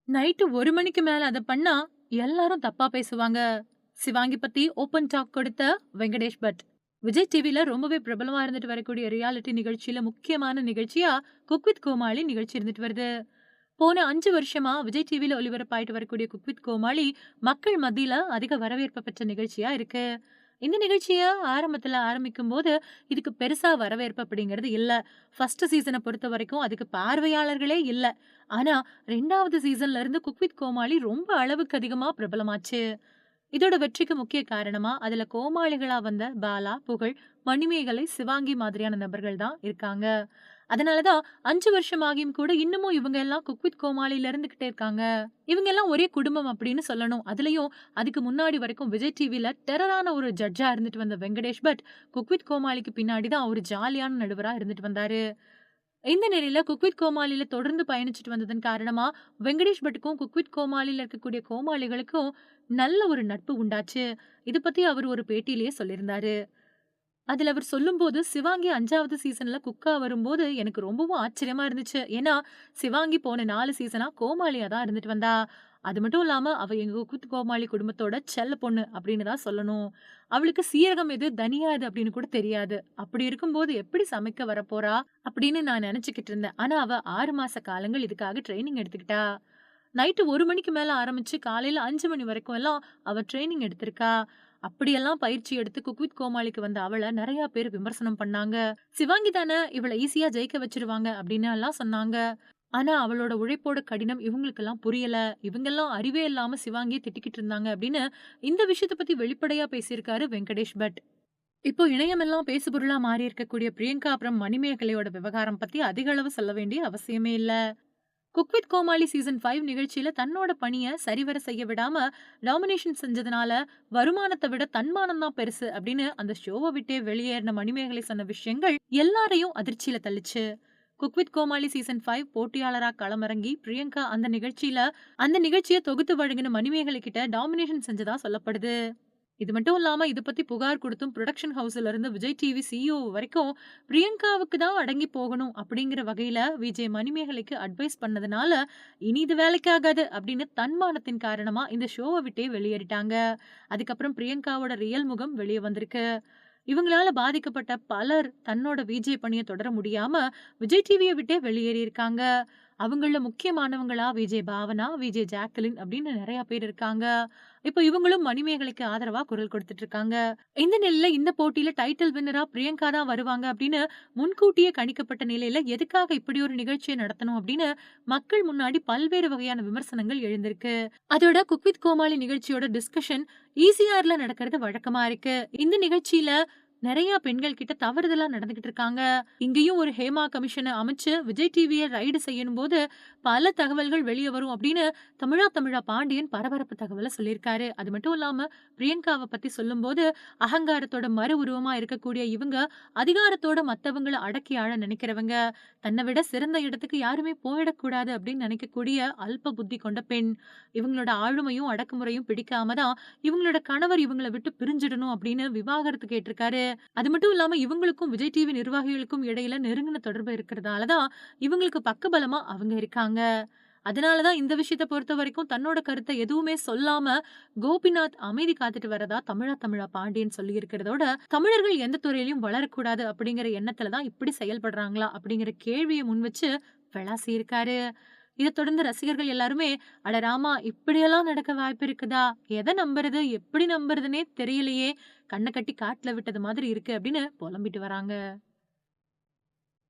Night 1 மணிக்கு மேல அத பண்ணா, எல்லாரும் தப்பா பேசுவாங்க. சிவாங்கி பத்தி ஓப்பன் டாக் கொடுத்த வெங்கடேஷ் பட். விஜய் டிவில ரொம்பவே பிரபலமா இருந்துட்டு வரக்கூடிய ரியாலிட்டி நிகழ்ச்சியில முக்கியமான நிகழ்ச்சியா குக் வித் கோமாளி நிகழ்ச்சி இருந்துட்டு வருது. போன 5 வருஷமா விஜய் டிவில ஒளிபரப்பாயிட்டு வரக்கூடிய குக் வித் கோமாளி மக்கள் மத்தியில அதிக வரவேற்பு பெற்ற நிகழ்ச்சியா இருக்கு. இந்த நிகழ்ச்சிய ஆரம்பத்துல ஆரம்பிக்கும்போது, இதுக்கு பெருசா வரவேற்பு அப்படிங்கிறது இல்ல. ஃபர்ஸ்ட் சீசன பொறுத்தவரைக்கும் அதுக்கு பார்வையாளர்களே இல்ல. ஆனா 2வது சீசன்ல இருந்து குக் வித் கோமாளி ரொம்ப அளவுக்கு அதிகமா பிரபலமாச்சு. இதோட வெற்றிக்கு முக்கிய காரணமா, அதுல கோமாளிகளா வந்த பாலா, புகழ், மணிமேகலை, சிவாங்கி மாதிரியான நபர்கள் தான் இருக்காங்க. அதனால தான் 5 வருஷம் ஆகியும் கூட இன்னமும் இவங்க எல்லாம் குக் வித் கோமாளில இருந்துகிட்டே இருக்காங்க. இவங்க எல்லாம் ஒரே குடும்பம் அப்படின்னு சொல்லணும். அதுலயும் அதுக்கு முன்னாடி வரைக்கும் விஜய் டிவில டெரரான ஒரு ஜட்ஜா இருந்துட்டு வந்த வெங்கடேஷ் பட், குக் வித் கோமாளிக்கு பின்னாடி தான் ஒரு ஜாலியான நடுவரா இருந்துட்டு வந்தாரு. இந்த நிலையில குக் வித் கோமாளில தொடர்ந்து பயணிச்சுட்டு வந்ததன் காரணமா, வெங்கடேஷ் பட்டுக்கும் குக் வித் கோமாளில இருக்கக்கூடிய கோமாளிகளுக்கும் நல்ல ஒரு நட்பு உண்டாச்சு. இத பத்தி அவர் ஒரு பேட்டியிலேயே சொல்லியிருந்தாரு. அதுல அவர் சொல்லும்போது, சிவாங்கி 5வது சீசன்ல குக்கா வரும்போது எனக்கு ரொம்பவும் ஆச்சரியமா இருந்துச்சு. ஏன்னா, சிவாங்கி போன 4 சீசனா கோமாளியா தான் இருந்துட்டு வந்தா. அது மட்டும் இல்லாம, அவ எங்க குக் கோமாளி குடும்பத்தோட செல்ல பொண்ணு அப்படின்னு தான் சொல்லணும். அவளுக்கு சீரகம் எது, தனியா எது அப்படின்னு கூட தெரியாது. அப்படி இருக்கும்போது எப்படி சமைக்க வரப்போறா? அப்படின்னு நான் நெனச்சுக்கிட்டு இருந்தேன். ஆனா, அவ 6 மாச காலங்கள் இதுக்காக ட்ரெய்னிங் எடுத்துக்கிட்டா. நைட்டு 1 மணிக்கு மேல ஆரம்பிச்சு காலையில 5 மணி வரைக்கும் எல்லாம் அவ ட்ரெய்னிங் எடுத்திருக்கா. அப்படியெல்லாம் பயிற்சி எடுத்து குக் வித் கோமாளிக்கு வந்த அவள நெறைய பேர் விமர்சனம் பண்ணாங்க. சிவாங்கி தானே இவள ஈஸியா ஜெயிக்க வச்சுருவாங்க அப்படின்னு எல்லாம் சொன்னாங்க. ஆனா அவளோட உழைப்போட கடினம் இவங்களுக்கெல்லாம் புரியல. இவங்கெல்லாம் அறிவே இல்லாம சிவாங்கிய திட்டிக்கிட்டு இருந்தாங்க அப்படின்னு இந்த விஷயத்த பத்தி வெளிப்படையா பேசியிருக்காரு வெங்கடேஷ் பட். இப்போ இணையமெல்லாம் பேசுபொருளா மாறி இருக்கக்கூடிய பிரியங்கா அப்புறம் மணிமேகலையோட விவகாரம் பத்தி அதிக அளவு சொல்ல வேண்டிய அவசியமே இல்ல. குக் வித் கோமாளி சீசன் 5 நிகழ்ச்சியில தன்னோட பணிய சரிவர செய்ய விடாம டாமினேஷன் செஞ்சதுனால வருமானத்தை விட தன்மானம் தான் பெருசு அப்படின்னு அந்த ஷோவை விட்டே வெளியேறின மணிமேகலை சொன்ன விஷயங்கள் எல்லாரையும் அதிர்ச்சியில தள்ளுச்சு. குக் வித் கோமாளி சீசன் 5 போட்டியாளரா களமிறங்கி பிரியங்கா அந்த நிகழ்ச்சியை தொகுத்து வழங்கின மணிமேகலை கிட்ட டாமினேஷன் செஞ்சதா சொல்லப்படுது. இது மட்டும் இல்லாம இத பத்தி புகார் குடுத்தும் புரொடக்ஷன் ஹவுஸ்ல இருந்து விஜய் டிவி சிஇஓ வரைக்கும் பிரியங்காவுக்கு தான் அடங்கி போகணும் அப்படிங்கிற வகையில விஜய் மணிமேகலைக்கு அட்வைஸ் பண்ணதுனால, இனி இது வேலைக்காகாது அப்படின்னு தன்மானத்தின் காரணமா இந்த ஷோவ விட்டே வெளியேறிட்டாங்க. அதுக்கப்புறம் பிரியங்காவோட ரியல் முகம் வெளிய வந்திருக்கு. இவங்களால பாதிக்கப்பட்ட பலர் தன்னோட விஜே பணிய தொடர முடியாம விஜய் டிவிய விட்டே வெளியேறியிருக்காங்க. அவங்கள்ல முக்கியமானவங்களா விஜே பாவனா, விஜே ஜாக்குலின் அப்படின்னு நெறைய பேர் இருக்காங்க. இப்ப இவங்களும் மணிமேகலைக்கு ஆதரவா குரல் கொடுத்துட்டு இருக்காங்க. இந்த நிலையில இந்த போட்டியில டைட்டில் வின்னரா பிரியங்கா தான் வருவாங்க அப்படின்னு முன்கூட்டியே கணிக்கப்பட்ட நிலையில எதுக்காக இப்படி ஒரு நிகழ்ச்சியை நடத்தணும் அப்படின்னு மக்கள் முன்னாடி பல்வேறு வகையான விமர்சனங்கள் எழுந்திருக்கு. அதோட குக் வித் கோமாளி நிகழ்ச்சியோட டிஸ்கஷன் ஈசிஆர்ல நடக்கிறது வழக்கமா இருக்கு. இந்த நிகழ்ச்சியில நெறைய பெண்கள் கிட்ட தவறுதலா நடந்துகிட்டு இருக்காங்க. இங்கேயும் ஒரு ஹேமா கமிஷன அமைச்சு விஜய் டிவிய ரைடு செய்யணும்போது பல தகவல்கள் வெளிய வரும் அப்படின்னு தமிழா பாண்டியன் பரபரப்பு தகவல சொல்லியிருக்காரு. அது மட்டும் இல்லாம பிரியங்காவ பத்தி சொல்லும்போது அகங்காரத்தோட மறு உருவமா இருக்கக்கூடிய இவங்க அதிகாரத்தோட மத்தவங்கள அடக்கி ஆள நினைக்கிறவங்க. தன்னை விட சிறந்த இடத்துக்கு யாருமே போயிடக்கூடாது அப்படின்னு நினைக்கக்கூடிய அல்ப புத்தி கொண்ட பெண். இவங்களோட ஆளுமையும் அடக்குமுறையும் பிடிக்காம தான் இவங்களோட கணவர் இவங்கள விட்டு பிரிஞ்சிடணும் அப்படின்னு விவாகரத்து கேட்டிருக்காரு. அது மட்டும் இல்லாம இவங்களுக்கும் விஜய் டிவி நிர்வாகிகளுக்கும் இடையில நெருங்கின தொடர்பு இருக்கிறதால தான் இவங்களுக்கு பக்கபலமா அவங்க இருக்காங்க. அதனால தான் இந்த விஷயத்த பொறுத்தவரைக்கும் தன்னோட கருத்த எதுவுமே சொல்லாம கோபிநாத் அமைதி காத்துட்டு வரதா தமிழா பாண்டியன் சொல்லியிருக்கிறதோட, தமிழர்கள் எந்த துறையிலயும் வளரக்கூடாது அப்படிங்கிற எண்ணத்துல தான் இப்படி செயல்படுறாங்களா அப்படிங்கிற கேள்விய முன்வச்சு விளாசியிருக்காரு. இத தொடர்ந்து ரசிகர்கள் எல்லாருமே, "அட ராமா! இப்படியெல்லாம் நடக்க வாய்ப்பு இருக்குதா? எத நம்புறது? எப்படி நம்புறதுன்னே தெரியலையே! கண்ண கட்டி காட்டுல விட்டது மாதிரி இருக்கு" அப்படின்னு புலம்பிட்டு வராங்க.